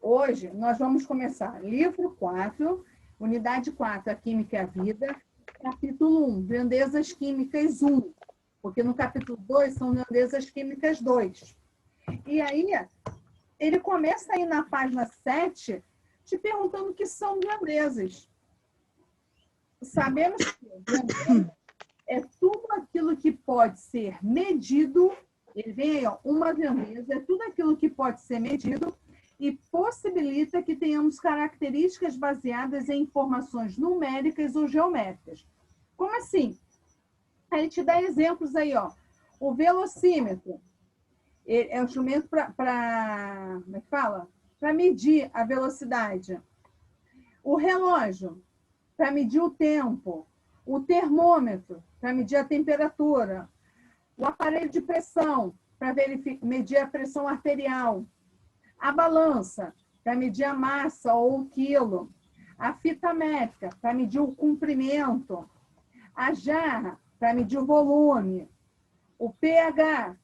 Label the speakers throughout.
Speaker 1: Hoje, nós vamos começar livro 4, unidade 4, a Química e a Vida, capítulo 1, Grandezas Químicas 1, porque no capítulo 2 são Grandezas Químicas 2. E aí, ele começa aí na página 7, te perguntando o que são grandezas. Sabemos que grandeza é tudo aquilo que pode ser medido, ele vem aí, ó, uma grandeza, é tudo aquilo que pode ser medido e possibilita que tenhamos características baseadas em informações numéricas ou geométricas. Como assim? A gente dá exemplos aí, ó. O velocímetro é um instrumento para como é que fala? Para medir a velocidade. O relógio, para medir o tempo. O termômetro, para medir a temperatura. O aparelho de pressão, para medir a pressão arterial. A balança, para medir a massa ou o quilo. A fita métrica, para medir o comprimento. A jarra, para medir o volume. O pH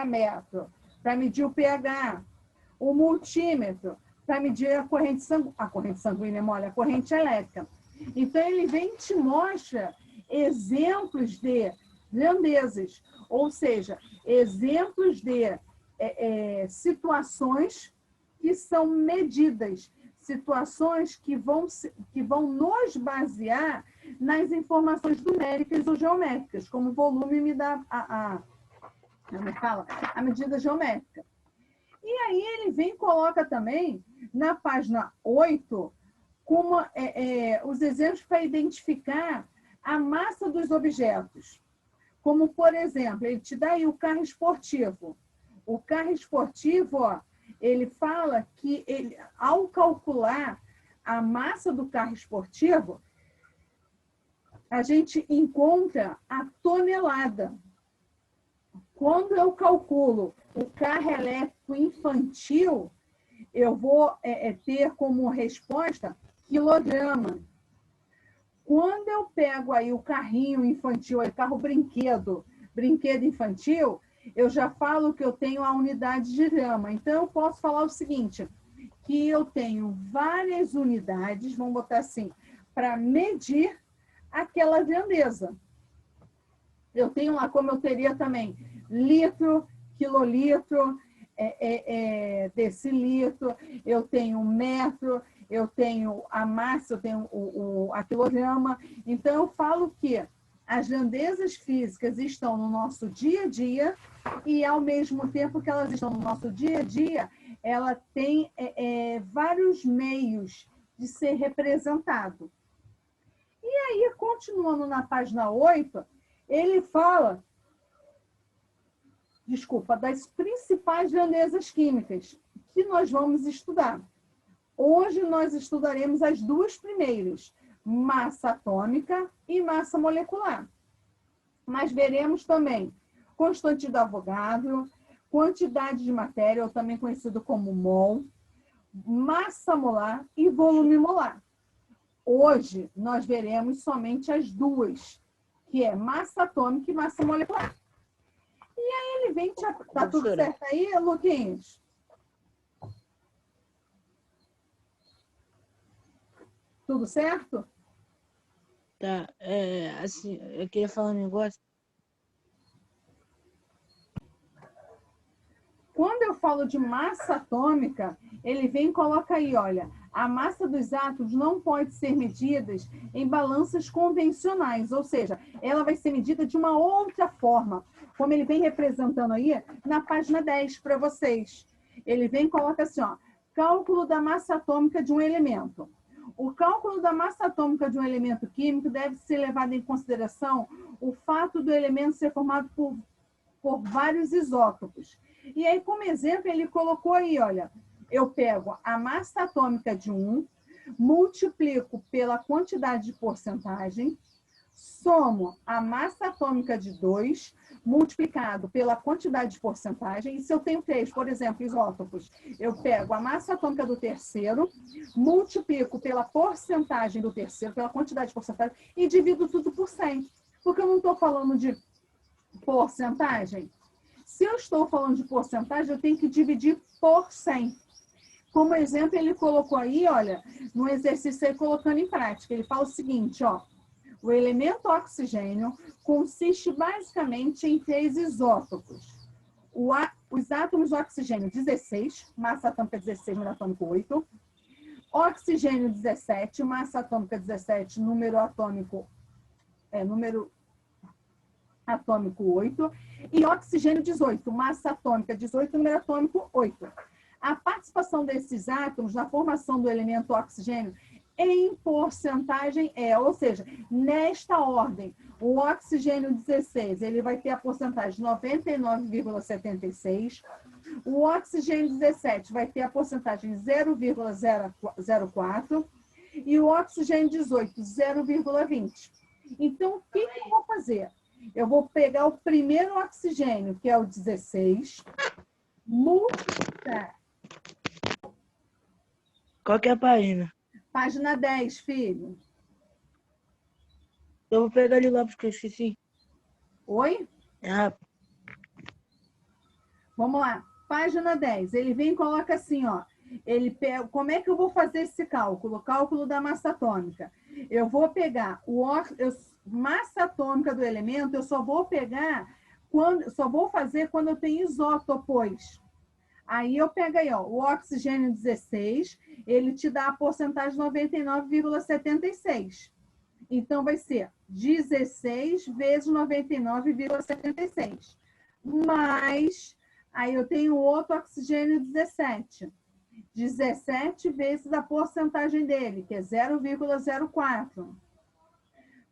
Speaker 1: metro, para medir o pH. O multímetro, para medir a corrente sanguínea, a corrente elétrica. Então, ele vem e te mostra exemplos de grandezas, ou seja, exemplos de situações que são medidas, situações que vão nos basear nas informações numéricas ou geométricas, como o volume me dá a medida geométrica. E aí ele vem e coloca também, na página 8, como, os exemplos para identificar a massa dos objetos. Como, por exemplo, ele te dá aí o carro esportivo. O carro esportivo, ó, ele fala que ao calcular a massa do carro esportivo, a gente encontra a tonelada. Quando eu calculo o carro elétrico infantil, eu vou ter como resposta quilograma. Quando eu pego aí o carrinho infantil, o carro brinquedo infantil, eu já falo que eu tenho a unidade de grama. Então, eu posso falar o seguinte, que eu tenho várias unidades, vamos botar assim, para medir aquela grandeza. Eu tenho lá, como eu teria também, litro, quilolitro, decilitro, eu tenho metro, eu tenho a massa, eu tenho a quilograma. Então, eu falo que as grandezas físicas estão no nosso dia a dia e, ao mesmo tempo que elas estão no nosso dia a dia, ela tem vários meios de ser representado. E aí, continuando na página 8, ele fala, das principais grandezas químicas que nós vamos estudar. Hoje nós estudaremos as duas primeiras, massa atômica e massa molecular. Mas veremos também constante de Avogadro, quantidade de matéria, ou também conhecido como mol, massa molar e volume molar. Hoje nós veremos somente as duas, que é massa atômica e massa molecular. E aí ele vem, tá tudo certo aí, Luquinhas? Tudo certo?
Speaker 2: Tá, assim, eu queria falar um negócio.
Speaker 1: Quando eu falo de massa atômica, ele vem e coloca aí, olha, a massa dos átomos não pode ser medida em balanças convencionais, ou seja, ela vai ser medida de uma outra forma, como ele vem representando aí na página 10 para vocês. Ele vem e coloca assim, ó, cálculo da massa atômica de um elemento. O cálculo da massa atômica de um elemento químico deve ser levado em consideração o fato do elemento ser formado por vários isótopos. E aí, como exemplo, ele colocou aí, olha, eu pego a massa atômica de 1, multiplico pela quantidade de porcentagem, somo a massa atômica de 2, multiplicado pela quantidade de porcentagem, e se eu tenho 3, por exemplo, isótopos, eu pego a massa atômica do terceiro, multiplico pela porcentagem do terceiro, pela quantidade de porcentagem, e divido tudo por 100. Porque eu não estou falando de porcentagem. Se eu estou falando de porcentagem, eu tenho que dividir por 100. Como exemplo, ele colocou aí, olha, no exercício aí, colocando em prática. Ele fala o seguinte, ó. O elemento oxigênio consiste basicamente em 3 isótopos. Os átomos de oxigênio 16, massa atômica 16, número atômico 8. Oxigênio 17, massa atômica 17, número atômico 8. E oxigênio 18, massa atômica 18, número atômico 8. A participação desses átomos na formação do elemento oxigênio em porcentagem ou seja, nesta ordem, o oxigênio 16, ele vai ter a porcentagem 99,76, o oxigênio 17 vai ter a porcentagem 0,04 e o oxigênio 18, 0,20. Então, o que eu vou fazer? Eu vou pegar o primeiro oxigênio, que é o 16, multiplicar.
Speaker 2: Qual que é a página?
Speaker 1: Página 10, filho.
Speaker 2: Eu vou pegar ali lá porque eu esqueci.
Speaker 1: Oi?
Speaker 2: É rápido.
Speaker 1: Vamos lá. Página 10. Ele vem e coloca assim, ó. Ele pega, como é que eu vou fazer esse cálculo? O cálculo da massa atômica. Eu vou pegar massa atômica do elemento, eu só vou pegar fazer quando eu tenho isótopos. Aí eu pego aí, ó, o oxigênio 16, ele te dá a porcentagem 99,76. Então, vai ser 16 vezes 99,76. Mais, aí eu tenho outro oxigênio 17. 17 vezes a porcentagem dele, que é 0,04.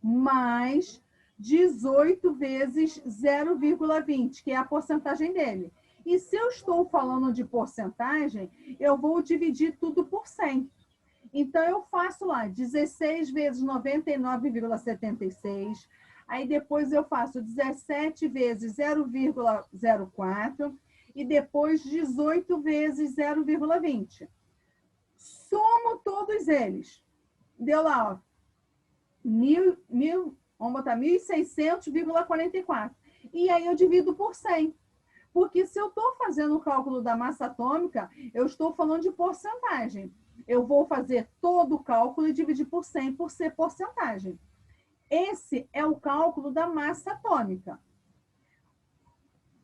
Speaker 1: Mais 18 vezes 0,20, que é a porcentagem dele. E se eu estou falando de porcentagem, eu vou dividir tudo por 100. Então, eu faço lá 16 vezes 99,76. Aí, depois eu faço 17 vezes 0,04. E depois 18 vezes 0,20. Somo todos eles. Deu lá, ó. Vamos botar 1.600,44. E aí, eu divido por 100. Porque se eu estou fazendo o cálculo da massa atômica, eu estou falando de porcentagem. Eu vou fazer todo o cálculo e dividir por 100 por ser porcentagem. Esse é o cálculo da massa atômica.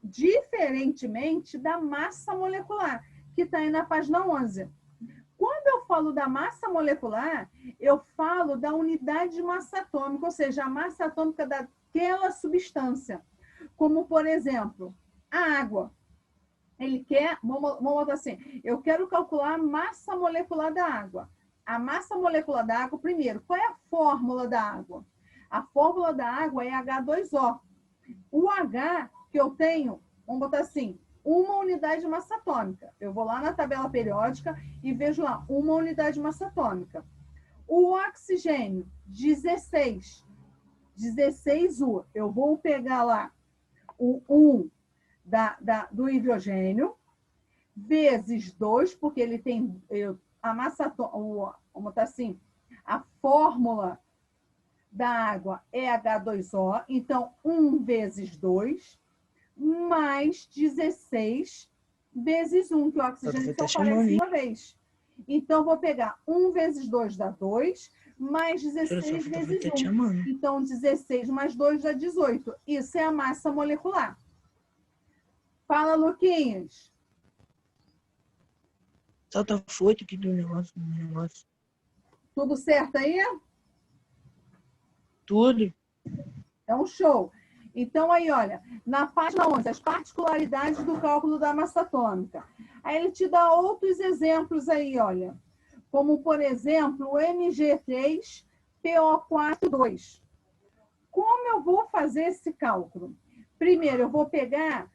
Speaker 1: Diferentemente da massa molecular, que está aí na página 11. Quando eu falo da massa molecular, eu falo da unidade de massa atômica, ou seja, a massa atômica daquela substância. Como, por exemplo, a água. Ele quer, vamos botar assim, eu quero calcular a massa molecular da água. A massa molecular da água, primeiro, qual é a fórmula da água? A fórmula da água é H2O. O H que eu tenho, vamos botar assim, uma unidade de massa atômica. Eu vou lá na tabela periódica e vejo lá, uma unidade de massa atômica. O oxigênio, 16. 16U. Eu vou pegar lá o 1 do hidrogênio, vezes 2, porque ele tem a massa atômica, vamos botar assim, a fórmula da água é H2O, então 1 vezes 2, mais 16 vezes 1, que o oxigênio só aparece uma vez. Então, vou pegar 1 vezes 2 dá 2, mais 16 vezes 1. Então, 16 mais 2 dá 18. Isso é a massa molecular. Fala, Luquinhas.
Speaker 2: Solta foito aqui do negócio.
Speaker 1: Tudo certo aí?
Speaker 2: Tudo.
Speaker 1: É um show. Então, aí, olha, na página 11, as particularidades do cálculo da massa atômica. Aí ele te dá outros exemplos aí, olha. Como, por exemplo, o Mg3PO42. Como eu vou fazer esse cálculo? Primeiro, eu vou pegar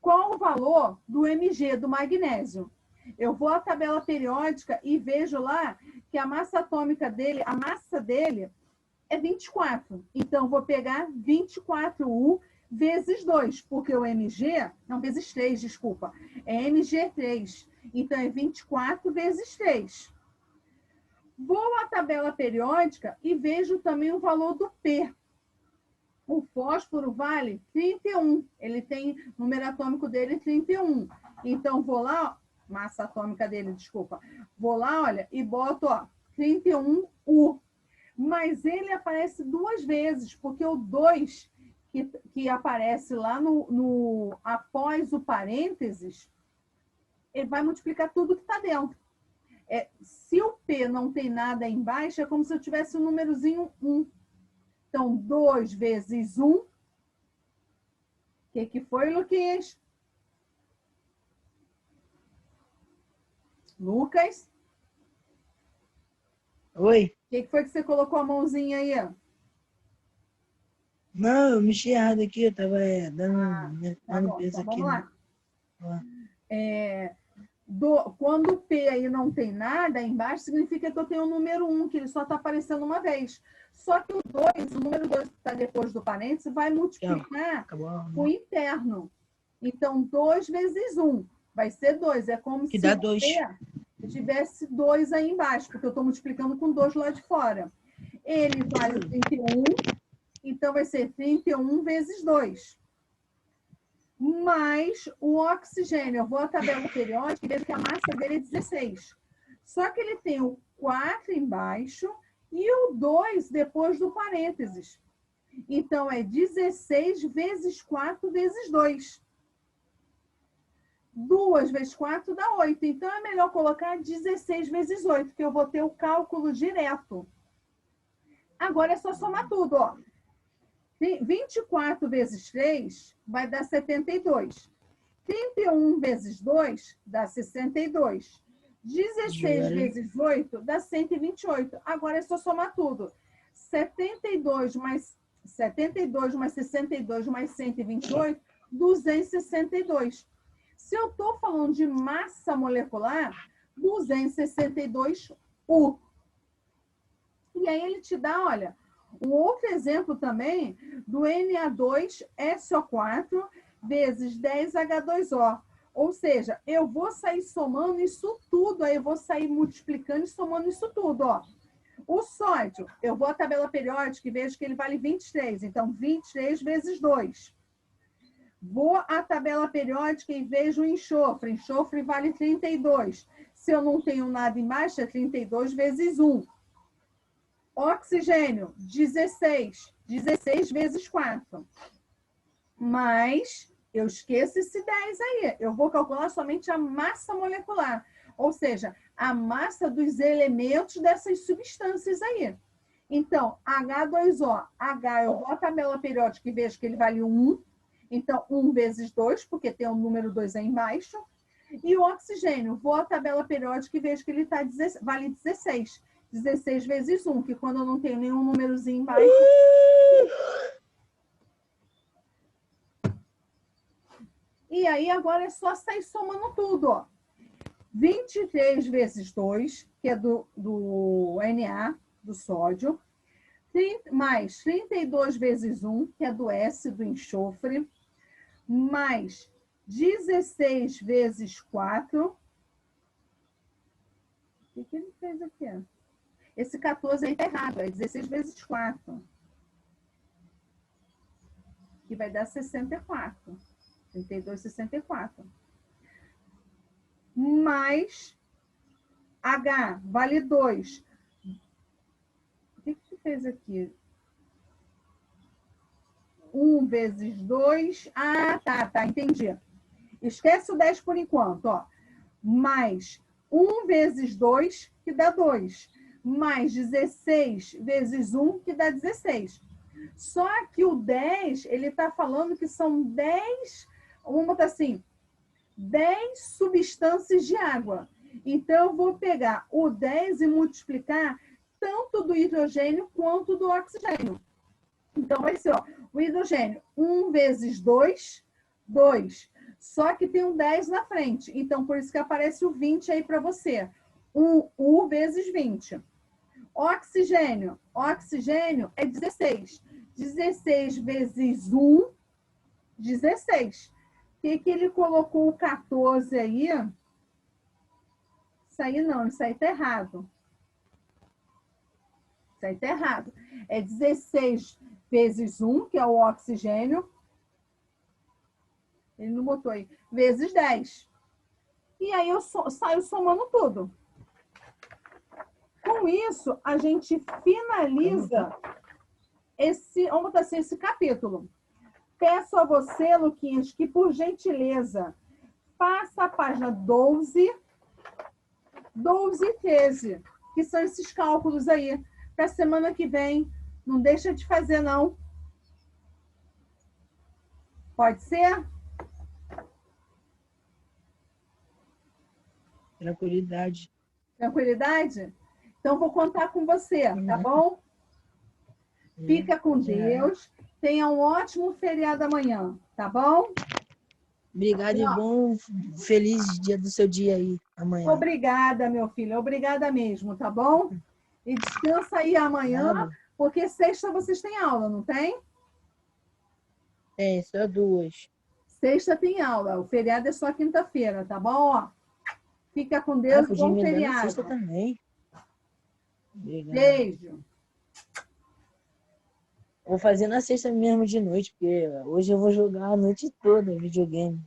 Speaker 1: qual o valor do Mg, do magnésio. Eu vou à tabela periódica e vejo lá que a massa atômica dele, a massa dele é 24. Então, vou pegar 24U vezes 2, porque o Mg, não, vezes 3, desculpa, é Mg3. Então, é 24 vezes 3. Vou à tabela periódica e vejo também o valor do P. O fósforo vale 31. Ele tem número atômico dele 31. Então, vou lá, massa atômica dele, desculpa. Vou lá, olha, e boto, ó, 31U. Mas ele aparece duas vezes, porque o 2 que aparece lá após o parênteses, ele vai multiplicar tudo que está dentro. Se o P não tem nada embaixo, é como se eu tivesse um númerozinho 1. Então, 2 vezes 1. O que foi, Luquinhas? Lucas?
Speaker 2: Oi?
Speaker 1: O que foi que você colocou a mãozinha aí?
Speaker 2: Não, eu mexi errado aqui, eu tava
Speaker 1: Tá
Speaker 2: dando
Speaker 1: bom,
Speaker 2: peso
Speaker 1: então
Speaker 2: aqui.
Speaker 1: vamos lá.
Speaker 2: Ó.
Speaker 1: Quando o P aí não tem nada embaixo, significa que eu tenho o número 1, que ele só está aparecendo uma vez. Só que o número 2 que está depois do parênteses, vai multiplicar o interno. Então, 2 vezes 1 vai ser 2. É como
Speaker 2: Que
Speaker 1: se
Speaker 2: dá
Speaker 1: o
Speaker 2: 2.
Speaker 1: P tivesse 2 aí embaixo, porque eu estou multiplicando com 2 lá de fora. Ele vale 31, então vai ser 31 vezes 2. Mais o oxigênio. Eu vou à tabela periódica e vejo que a massa dele é 16. Só que ele tem o 4 embaixo e o 2 depois do parênteses. Então, é 16 vezes 4 vezes 2. 2 vezes 4 dá 8. Então, é melhor colocar 16 vezes 8, que eu vou ter o cálculo direto. Agora é só somar tudo, ó. 24 vezes 3 vai dar 72. 31 vezes 2 dá 62. 16 vezes 8 dá 128. Agora é só somar tudo. 72 mais 62 mais 62 mais 128, 262. Se eu estou falando de massa molecular, 262U. E aí ele te dá, olha, um outro exemplo também do Na2SO4 vezes 10H2O. Ou seja, eu vou sair somando isso tudo, aí eu vou sair multiplicando e somando isso tudo, ó. O sódio, eu vou à tabela periódica e vejo que ele vale 23. Então, 23 vezes 2. Vou à tabela periódica e vejo o enxofre. Enxofre vale 32. Se eu não tenho nada embaixo, é 32 vezes 1. Oxigênio, 16. 16 vezes 4. Mas eu esqueço esse 10 aí. Eu vou calcular somente a massa molecular. Ou seja, a massa dos elementos dessas substâncias aí. Então, H2O. H, eu vou à tabela periódica e vejo que ele vale 1. Então, 1 vezes 2, porque tem o número 2 aí embaixo. E o oxigênio, vou à tabela periódica e vejo que ele vale 16. 16 vezes 1, que quando eu não tenho nenhum númerozinho embaixo... E aí, agora é só sair somando tudo, ó. 23 vezes 2, que é do Na, do sódio, mais 32 vezes 1, que é do S, do enxofre, mais 16 vezes 4. O que ele fez aqui? Esse 14 aí está errado, é 16 vezes 4. Que vai dar 64. 32, 64. Mais H, vale 2. O que você fez aqui? 1 vezes 2. Ah, tá, entendi. Esquece o 10 por enquanto, ó. Mais 1 vezes 2, que dá 2. Mais 16 vezes 1, que dá 16. Só que o 10, ele está falando que são 10, vamos botar assim, 10 substâncias de água. Então, eu vou pegar o 10 e multiplicar tanto do hidrogênio quanto do oxigênio. Então, vai ser, ó, o hidrogênio, 1 vezes 2, 2. Só que tem um 10 na frente. Então, por isso que aparece o 20 aí para você. 1U vezes 20. Oxigênio. Oxigênio é 16. 16 vezes 1, 16. O que ele colocou o 14 aí? Isso aí não, isso aí tá errado. Isso aí tá errado. É 16 vezes 1, que é o oxigênio. Ele não botou aí. Vezes 10. E aí eu saio somando tudo. Com isso, a gente finaliza vamos botar assim, esse capítulo. Peço a você, Luquinhas, que por gentileza faça a página 12, 12 e 13, que são esses cálculos aí, para a semana que vem. Não deixa de fazer, não. Pode ser?
Speaker 2: Tranquilidade.
Speaker 1: Tranquilidade? Então, vou contar com você, tá bom? Fica com Deus. Tenha um ótimo feriado amanhã, tá bom?
Speaker 2: Obrigado e bom, feliz dia do seu dia aí, amanhã.
Speaker 1: Obrigada, meu filho. Obrigada mesmo, tá bom? E descansa aí amanhã, porque sexta vocês têm aula, não tem?
Speaker 2: Tem, só 2.
Speaker 1: Sexta tem aula. O feriado é só quinta-feira, tá bom? Fica com Deus.
Speaker 2: Podia
Speaker 1: Bom
Speaker 2: me dar na
Speaker 1: feriado.
Speaker 2: sexta também. Obrigado.
Speaker 1: Beijo.
Speaker 2: Vou fazer na sexta mesmo de noite, porque hoje eu vou jogar a noite toda videogame.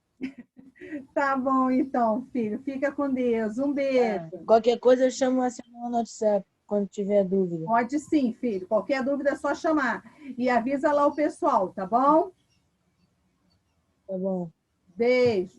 Speaker 1: Tá bom, então, filho. Fica com Deus. Um beijo.
Speaker 2: Qualquer coisa eu chamo a senhora no WhatsApp, quando tiver dúvida.
Speaker 1: Pode sim, filho. Qualquer dúvida é só chamar. E avisa lá o pessoal, tá bom?
Speaker 2: Tá bom.
Speaker 1: Beijo.